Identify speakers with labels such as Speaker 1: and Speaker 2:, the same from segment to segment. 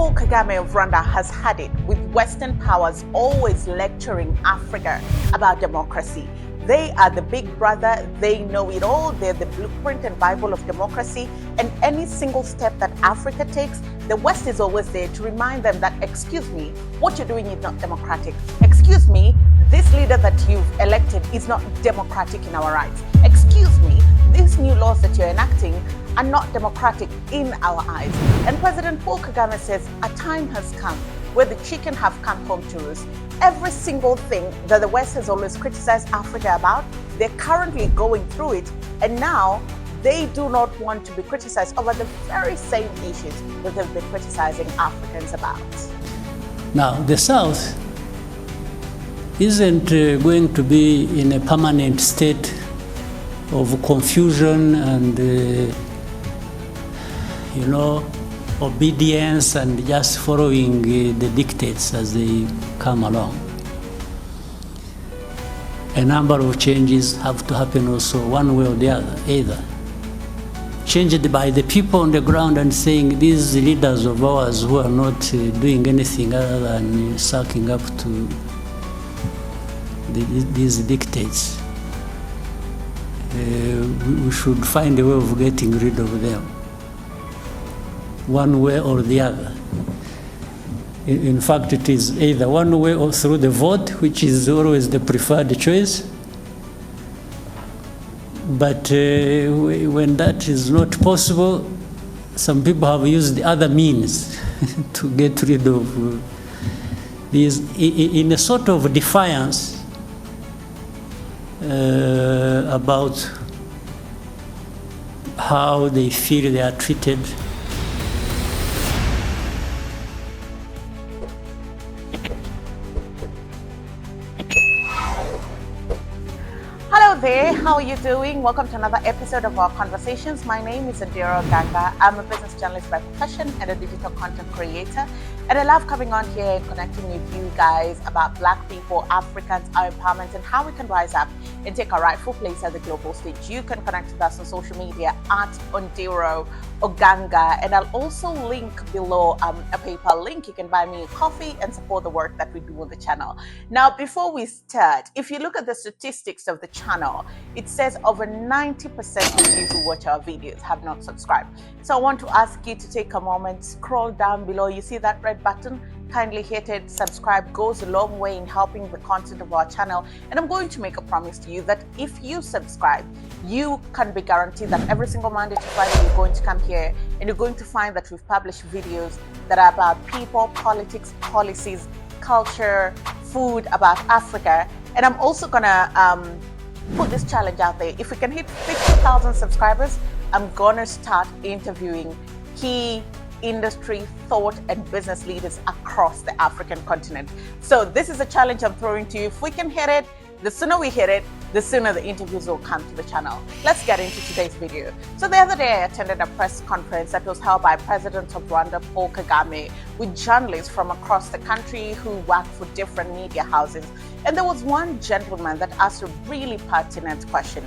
Speaker 1: Paul Kagame of Rwanda has had it with Western powers always lecturing Africa about democracy. They are the big brother, they know it all, they're the blueprint and Bible of democracy, and any single step that Africa takes, the West is always there to remind them that, excuse me, what you're doing is not democratic. Excuse me, this leader that you've elected is not democratic in our eyes. Excuse me, these new laws that you're enacting are not democratic in our eyes. And President Paul Kagame says a time has come where the chicken have come home to roost. Every single thing that the West has always criticized Africa about, they're currently going through it, and now they do not want to be criticized over the very same issues that they've been criticizing Africans about.
Speaker 2: Now, the South isn't going to be in a permanent state of confusion and obedience and just following the dictates as they come along. A number of changes have to happen also one way or the other, either changed by the people on the ground and saying these leaders of ours who are not doing anything other than sucking up to these dictates. We should find a way of getting rid of them, one way or the other. In fact, it is either one way or through the vote, which is always the preferred choice. But when that is not possible, some people have used other means to get rid of these in a sort of defiance about how they feel they are treated.
Speaker 1: Hello there, how are you doing? Welcome to another episode of our conversations. My name is Ondiro Oganga. I'm a business journalist by profession and a digital content creator. And I love coming on here and connecting with you guys about Black people, Africans, our empowerment, and how we can rise up and take our rightful place at the global stage. You can connect with us on social media at Ondiro Oganga, and I'll also link below a PayPal link. You can buy me a coffee and support the work that we do on the channel. Now, before we start, if you look at the statistics of the channel, it says over 90% of you who watch our videos have not subscribed. So I want to ask you to take a moment, scroll down below. You see that red button? Kindly hit it. Subscribe goes a long way in helping the content of our channel. And I'm going to make a promise to you that if you subscribe, you can be guaranteed that every single Monday to Friday you're going to come here and you're going to find that we've published videos that are about people, politics, policies, culture, food, about Africa. And I'm also gonna put this challenge out there. If we can hit 50,000 subscribers, I'm gonna start interviewing key industry, thought, and business leaders across the African continent. So this is a challenge I'm throwing to you. If we can hit it, the sooner we hit it, the sooner the interviews will come to the channel. Let's get into today's video. So the other day I attended a press conference that was held by President of Rwanda, Paul Kagame, with journalists from across the country who work for different media houses. And there was one gentleman that asked a really pertinent question.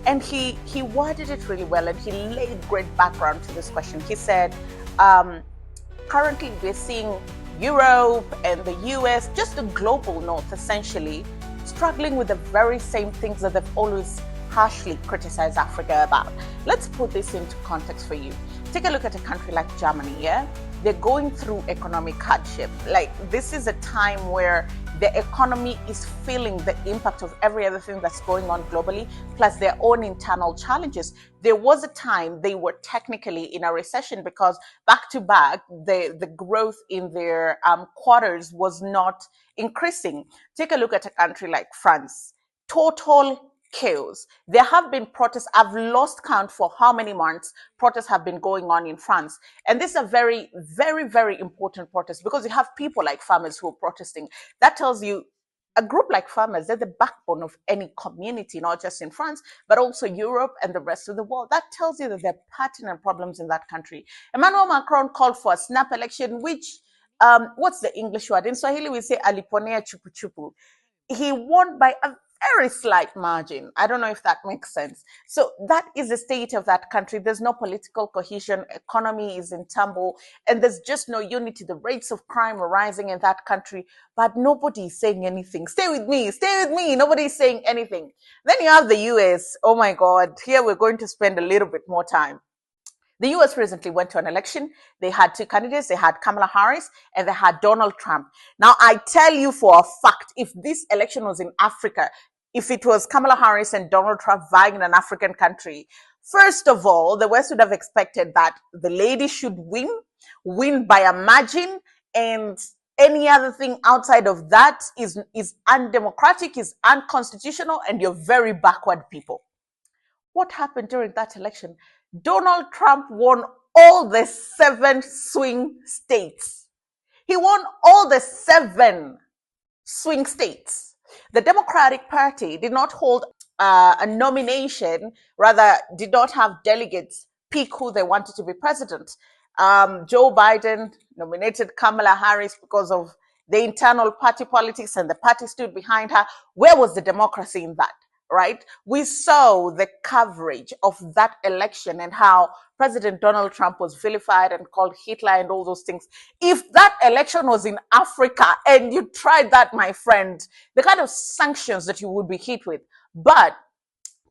Speaker 1: And he worded it really well, and he laid great background to this question. He said, currently we're seeing Europe and the US, just the global north essentially, struggling with the very same things that they've always harshly criticized Africa about. Let's put this into context for you. Take a look at a country like Germany, yeah? They're going through economic hardship. Like, this is a time where the economy is feeling the impact of every other thing that's going on globally, plus their own internal challenges. There was a time they were technically in a recession because back to back, the growth in their quarters was not increasing. Take a look at a country like France. Total chaos. There have been protests. I've lost count for how many months protests have been going on in France. And this is a very, very, very important protest because you have people like farmers who are protesting. That tells you a group like farmers, they're the backbone of any community, not just in France, but also Europe and the rest of the world. That tells you that there are pertinent problems in that country. Emmanuel Macron called for a snap election, which, what's the English word? In Swahili, we say aliponea chupu chupu. He won by a very slight margin. I don't know if that makes sense. So that is the state of that country. There's no political cohesion. Economy is in tumble, and there's just no unity. The rates of crime are rising in that country, but nobody is saying anything. Stay with me. Stay with me. Nobody is saying anything. Then you have the US. Oh my God. Here we're going to spend a little bit more time. The US recently went to an election. They had two candidates. They had Kamala Harris and they had Donald Trump. Now, I tell you for a fact, if this election was in Africa, if it was Kamala Harris and Donald Trump vying in an African country, first of all, the West would have expected that the lady should win by a margin, and any other thing outside of that is undemocratic, is unconstitutional, and you're very backward people. What happened during that election? Donald Trump won all the 7 swing states. He won all the 7 swing states. The Democratic Party did not hold a nomination, rather did not have delegates pick who they wanted to be president. Joe Biden nominated Kamala Harris because of the internal party politics, and the party stood behind her. Where was the democracy in that? Right? We saw the coverage of that election and how President Donald Trump was vilified and called Hitler and all those things. If that election was in Africa and you tried that, my friend, the kind of sanctions that you would be hit with, but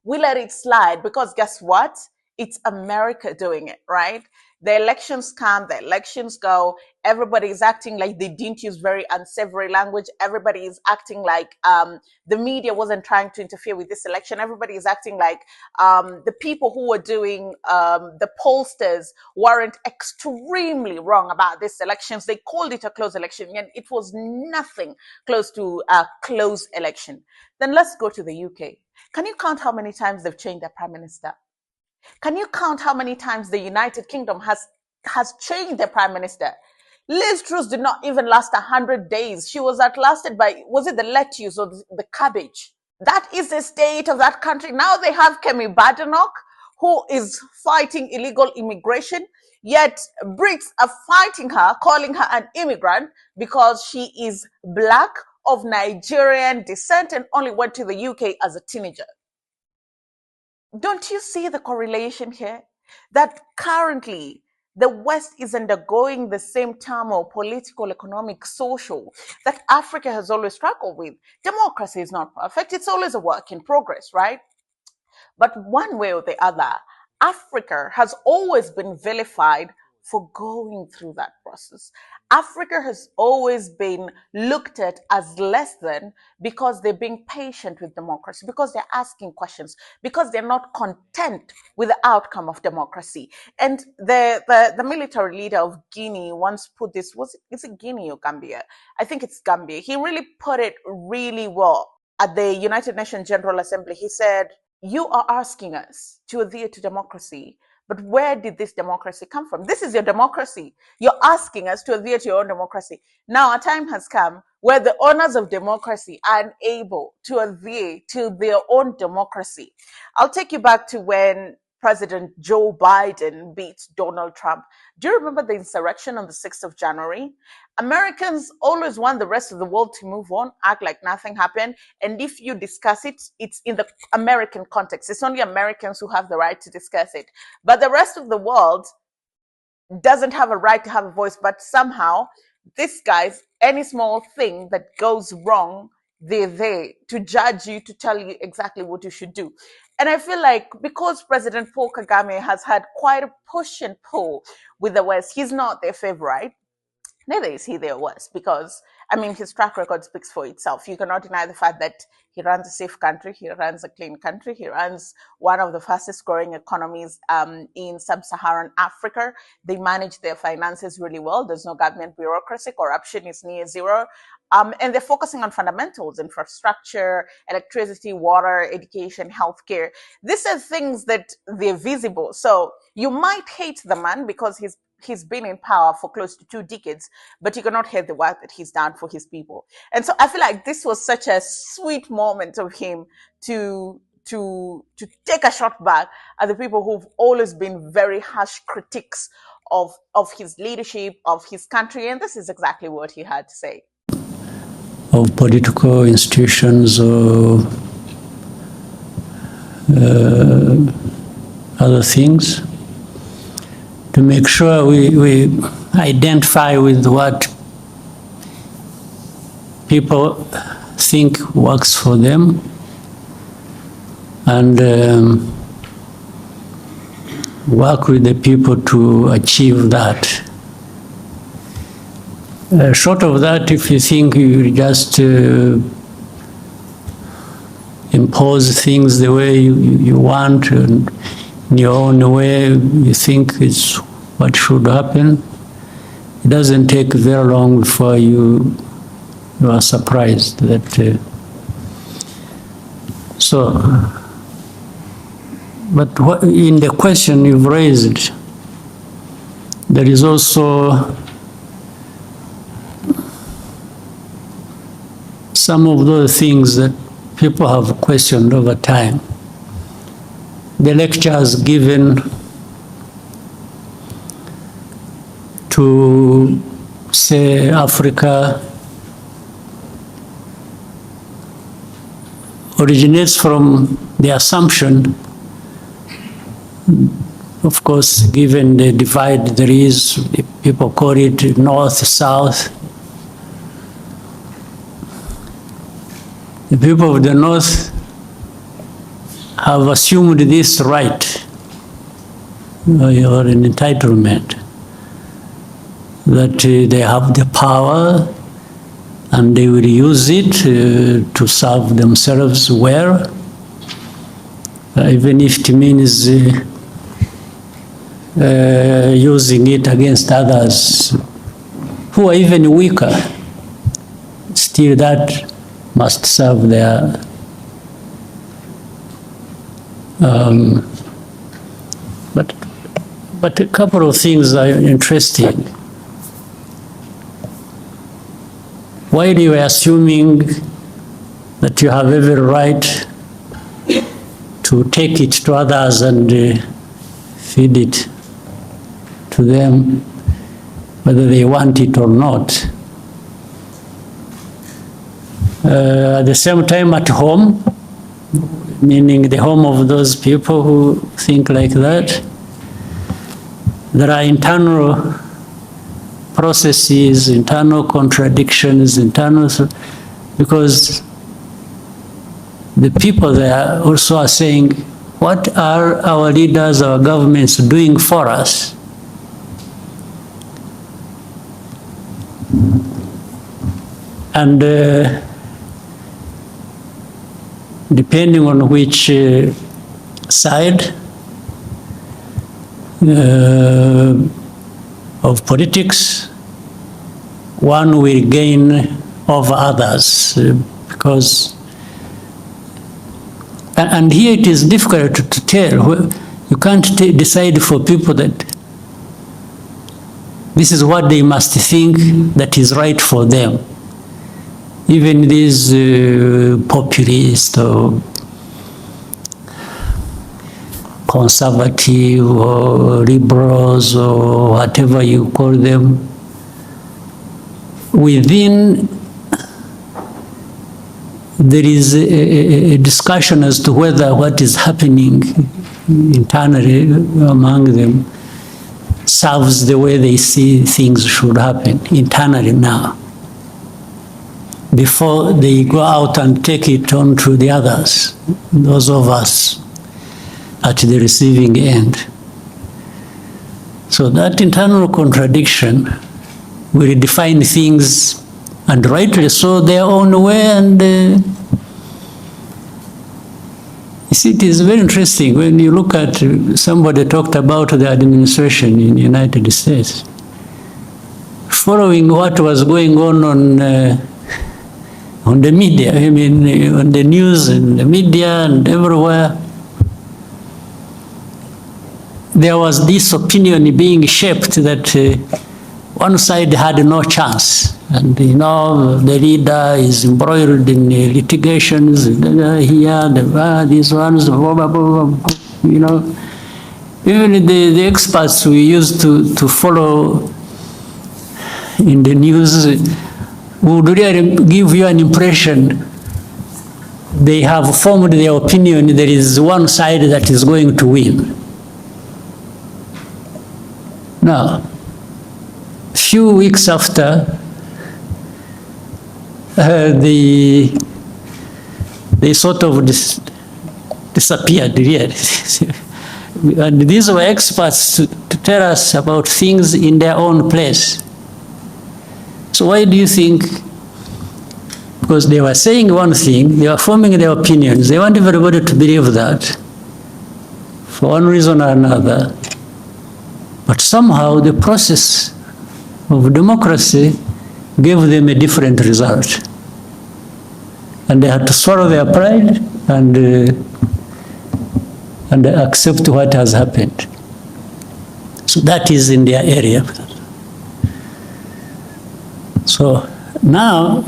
Speaker 1: we let it slide because guess what? It's America doing it, right? The elections come, the elections go. Everybody is acting like they didn't use very unsavory language. Everybody is acting like the media wasn't trying to interfere with this election. Everybody is acting like the people who were doing the pollsters weren't extremely wrong about this elections. They called it a close election, and it was nothing close to a close election. Then let's go to the UK. Can you count how many times they've changed their prime minister? Can you count how many times the United Kingdom has changed their prime minister? Liz Truss did not even last 100 days. She was outlasted by, was it the lettuce or the cabbage? That is the state of that country. Now they have Kemi Badenoch, who is fighting illegal immigration, yet Brits are fighting her, calling her an immigrant because she is black, of Nigerian descent, and only went to the UK as a teenager. Don't you see the correlation here? That currently the West is undergoing the same turmoil, political, economic, social, that Africa has always struggled with. Democracy is not perfect. It's always a work in progress, right? But one way or the other, Africa has always been vilified for going through that process. Africa has always been looked at as less than because they're being patient with democracy, because they're asking questions, because they're not content with the outcome of democracy. And the military leader of Guinea once put this, is it Guinea or Gambia? I think it's Gambia. He really put it really well at the United Nations General Assembly. He said, you are asking us to adhere to democracy, but where did this democracy come from? This is your democracy. You're asking us to adhere to your own democracy. Now a time has come where the owners of democracy are unable to adhere to their own democracy. I'll take you back to when President Joe Biden beat Donald Trump. Do you remember the insurrection on the 6th of January? Americans always want the rest of the world to move on, act like nothing happened. And if you discuss it, it's in the American context. It's only Americans who have the right to discuss it. But the rest of the world doesn't have a right to have a voice. But somehow, these guys, any small thing that goes wrong, they're there to judge you, to tell you exactly what you should do. And I feel like because President Paul Kagame has had quite a push and pull with the West, he's not their favorite. Neither is he their worst, because, I mean, his track record speaks for itself. You cannot deny the fact that he runs a safe country, he runs a clean country, he runs one of the fastest growing economies in sub-Saharan Africa. They manage their finances really well. There's no government bureaucracy. Corruption is near zero. And they're focusing on fundamentals, infrastructure, electricity, water, education, healthcare. These are things that they're visible. So you might hate the man because he's been in power for close to 2 decades, but you cannot hate the work that he's done for his people. And so I feel like this was such a sweet moment of him to take a shot back at the people who've always been very harsh critics of his leadership, of his country. And this is exactly what he had to say.
Speaker 2: Of political institutions or other things, to make sure we identify with what people think works for them, and work with the people to achieve that. Short of that, if you think you just impose things the way you want, and in your own way you think it's what should happen, it doesn't take very long before you are surprised that. But what, in the question you've raised, there is also some of those things that people have questioned over time. The lectures given to, say, Africa originates from the assumption, of course, given the divide there is, people call it north, south. The people of the north have assumed this right, or an entitlement, that they have the power and they will use it to serve themselves well, even if it means using it against others who are even weaker. Still, that must serve their but a couple of things are interesting. While you are assuming that you have every right to take it to others and feed it to them, whether they want it or not. At the same time, at home, meaning the home of those people who think like that, there are internal processes, internal contradictions, because the people there also are saying, what are our leaders, our governments doing for us? And depending on which side of politics, one will gain over others, because, and here it is difficult to tell. You can't decide for people that this is what they must think that is right for them. Even these populist or conservative or liberals or whatever you call them, within there is a discussion as to whether what is happening internally among them serves the way they see things should happen internally now, before they go out and take it on to the others, those of us at the receiving end. So that internal contradiction will define things, and rightly so, their own way. And you see, it is very interesting when you look at, somebody talked about the administration in the United States. Following what was going on the media, I mean, on the news and the media and everywhere, there was this opinion being shaped that one side had no chance. And you know, the leader is embroiled in litigations here, these ones, blah, blah, blah, blah, you know. Even the experts we used to follow in the news would really give you an impression they have formed their opinion, there is one side that is going to win. Now, few weeks after, they sort of disappeared, really. And these were experts to tell us about things in their own place. So why do you think? Because they were saying one thing, they were forming their opinions, they want everybody to believe that for one reason or another. But somehow the process of democracy gave them a different result. And they had to swallow their pride and accept what has happened. So that is in their area. So now,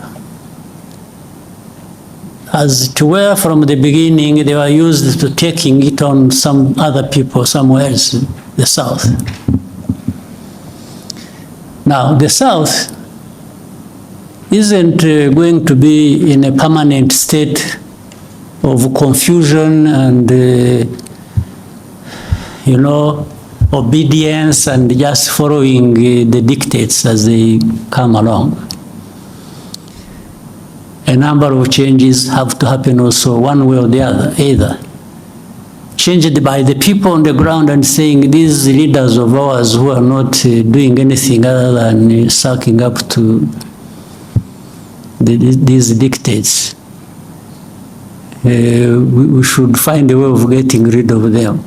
Speaker 2: as it were from the beginning, they were used to taking it on some other people somewhere else, the South. Now, the South isn't going to be in a permanent state of confusion and, obedience and just following the dictates as they come along. A number of changes have to happen also one way or the other, either changed by the people on the ground and saying these leaders of ours who are not doing anything other than sucking up to these dictates. We should find a way of getting rid of them,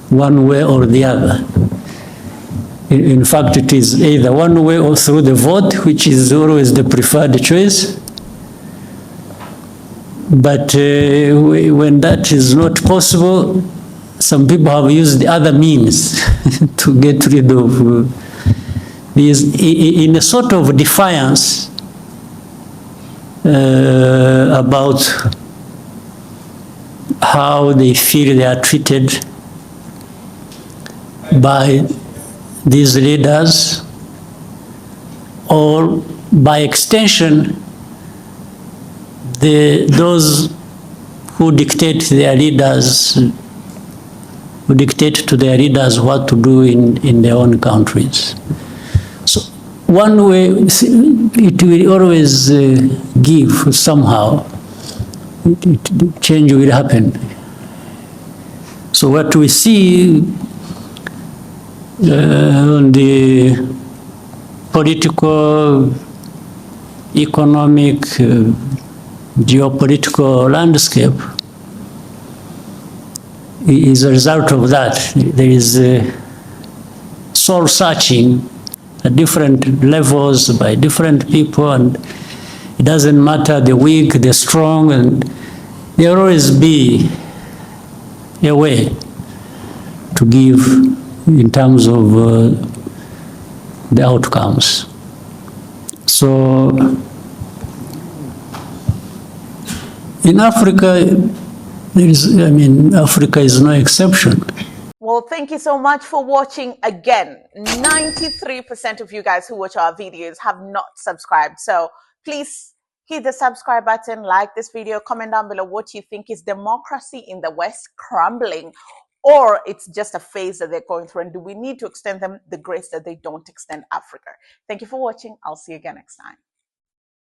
Speaker 2: one way or the other. In fact, it is either one way or through the vote, which is always the preferred choice. But when that is not possible, some people have used the other means to get rid of these in a sort of defiance about how they feel they are treated by these leaders, or by extension, those who dictate their leaders, who dictate to their leaders what to do in their own countries. So one way, it will always give somehow, change will happen. So what we see on the political, economic, geopolitical landscape is a result of that. There is soul searching at different levels by different people, and it doesn't matter the weak, the strong, and there will always be a way to give in terms of the outcomes. So in Africa, Africa is no exception.
Speaker 1: Well, thank you so much for watching. Again, 93% of you guys who watch our videos have not subscribed. So please hit the subscribe button, like this video, comment down below what you think. Is democracy in the West crumbling, or it's just a phase that they're going through? And do we need to extend them the grace that they don't extend Africa? Thank you for watching. I'll see you again next time.